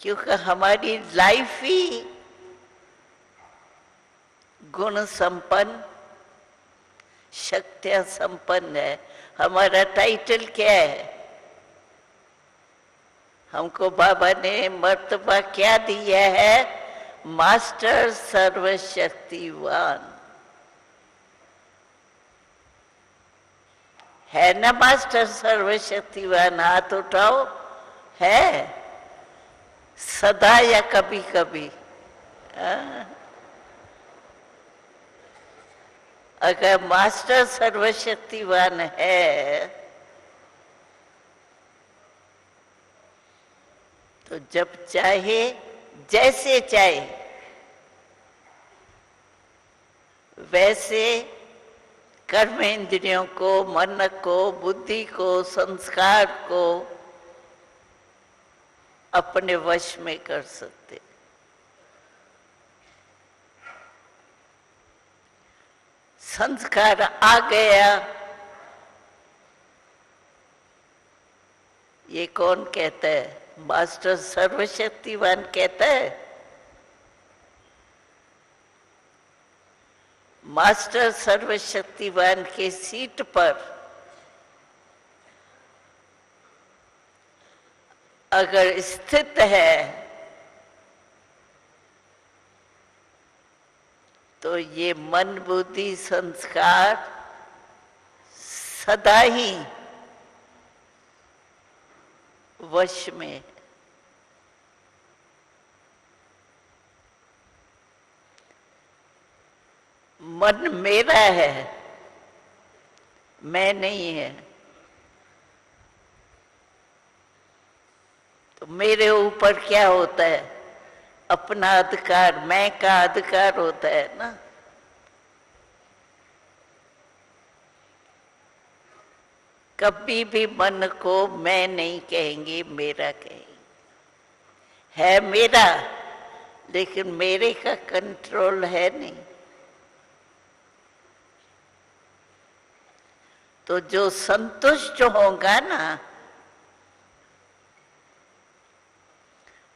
क्योंकि हमारी लाइफ ही गुण संपन्न, शक्तियां संपन्न है। हमारा टाइटल क्या है? हमको बाबा ने मर्तबा क्या दिया है? मास्टर सर्वशक्तिवान। है ना मास्टर सर्वशक्तिवान? हाथ उठाओ। है सदा या कभी कभी? अगर मास्टर सर्वशक्तिवान है तो जब चाहे जैसे चाहे वैसे कर्म इंद्रियों को, मन को, बुद्धि को, संस्कार को अपने वश में कर सकते। संस्कार आ गया, ये कौन कहता है? मास्टर सर्वशक्तिवान कहता है। मास्टर सर्वशक्तिवान के सीट पर अगर स्थित है तो ये मन, बुद्धि, संस्कार सदा ही वश में। मन मेरा है, मैं नहीं है। तो मेरे ऊपर क्या होता है? अपना अधिकार, मैं का अधिकार होता है ना। कभी भी मन को मैं नहीं कहेंगे, मेरा कहेंगे। है मेरा, लेकिन मेरे का कंट्रोल है नहीं। तो जो संतुष्ट होगा ना,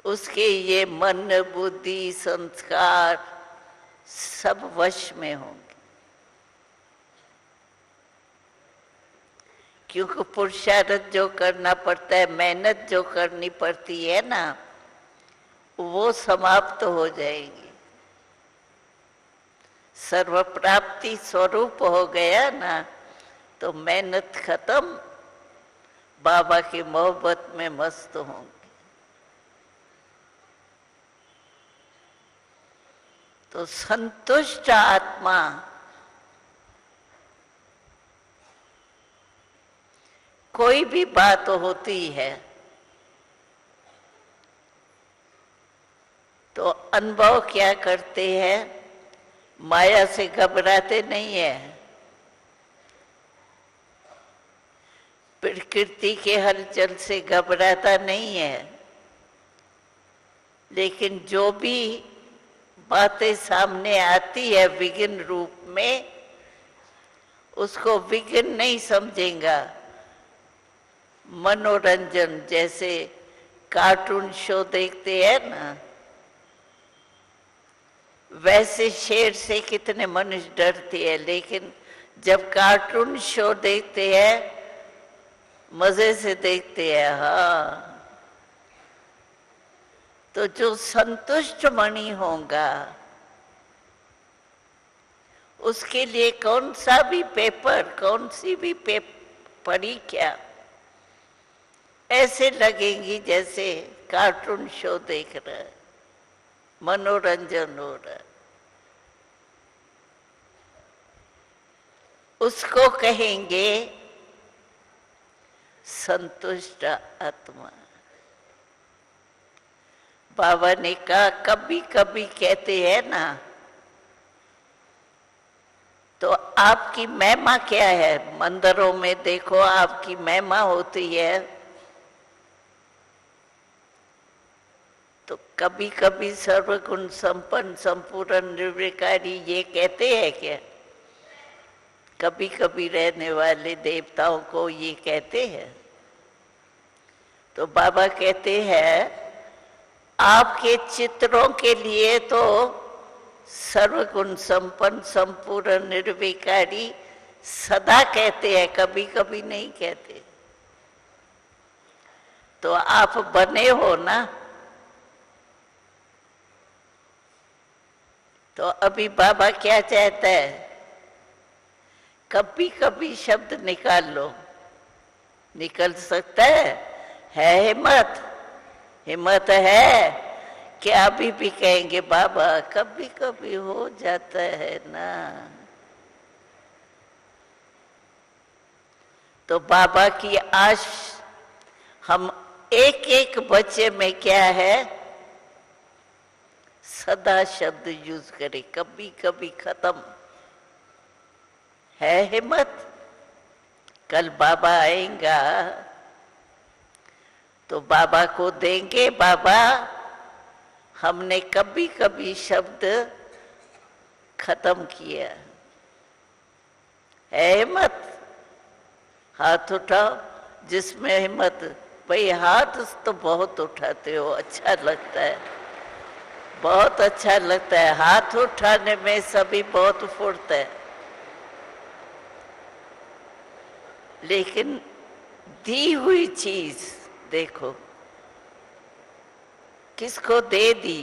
उसके ये मन, बुद्धि, संस्कार सब वश में होंगे। क्योंकि पुरुषार्थ जो करना पड़ता है, मेहनत जो करनी पड़ती है ना, वो समाप्त हो जाएगी। सर्व प्राप्ति स्वरूप हो गया ना, तो मेहनत खत्म, बाबा की मोहब्बत में मस्त होंगे। तो संतुष्ट आत्मा कोई भी बात होती है तो अनुभव क्या करते हैं? माया से घबराते नहीं है, प्रकृति के हलचल से घबराता नहीं है। लेकिन जो भी बातें सामने आती है विघ्न रूप में, उसको विघ्न नहीं समझेगा। मनोरंजन, जैसे कार्टून शो देखते हैं ना, वैसे शेर से कितने मनुष्य डरते हैं, लेकिन जब कार्टून शो देखते हैं मजे से देखते हैं। हाँ, तो जो संतुष्ट मणि होगा उसके लिए कौन सा भी पेपर, कौन सी भी परीक्षा ऐसे लगेंगी जैसे कार्टून शो देख रहा है, मनोरंजन हो रहा है। उसको कहेंगे संतुष्ट आत्मा। बाबा ने कहा, कभी कभी कहते हैं ना, तो आपकी महिमा क्या है? मंदिरों में देखो, आपकी महिमा होती है। तो कभी कभी सर्वगुण संपन्न, संपूर्ण, निर्विकारी ये कहते हैं क्या? कभी कभी रहने वाले देवताओं को ये कहते हैं? तो बाबा कहते हैं आपके चित्रों के लिए तो सर्वगुण संपन्न संपूर्ण निर्विकारी सदा कहते हैं, कभी कभी नहीं कहते। तो आप बने हो ना, तो अभी बाबा क्या चाहता है, कभी कभी शब्द निकाल लो। निकल सकता है हिम्मत? हिम्मत है कि अभी भी कहेंगे बाबा कभी कभी हो जाता है ना। तो बाबा की आश हम एक एक बच्चे में क्या है, सदा शब्द यूज करें, कभी कभी खत्म। है हिम्मत? कल बाबा आएगा तो बाबा को देंगे, बाबा हमने कभी कभी शब्द खत्म किया। है हिम्मत? हाथ उठाओ जिसमें हिम्मत। भाई हाथ तो बहुत उठाते हो, अच्छा लगता है, बहुत अच्छा लगता है। हाथ उठाने में सभी बहुत फुर्ते है, लेकिन दी हुई चीज देखो किसको दे दी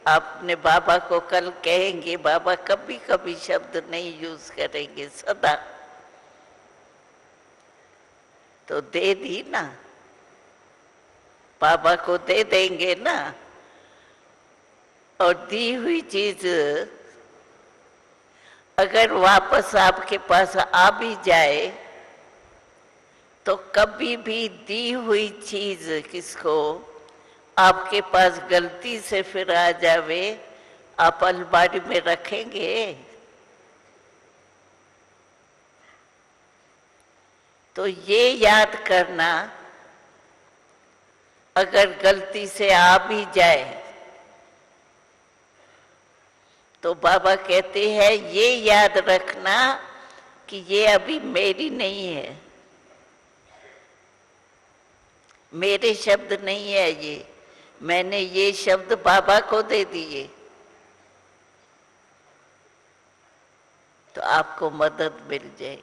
आपने। बाबा को कल कहेंगे बाबा कभी कभी शब्द नहीं यूज करेंगे, सदा। तो दे दी ना, बाबा को दे देंगे ना। और दी हुई चीज अगर वापस आपके पास आ भी जाए तो कभी भी दी हुई चीज किसको आपके पास गलती से फिर आ जावे, आप अलमारी में रखेंगे? तो ये याद करना, अगर गलती से आ भी जाए तो बाबा कहते हैं ये याद रखना कि ये अभी मेरी नहीं है, मेरे शब्द नहीं है ये, मैंने ये शब्द बाबा को दे दिए। तो आपको मदद मिल जाए।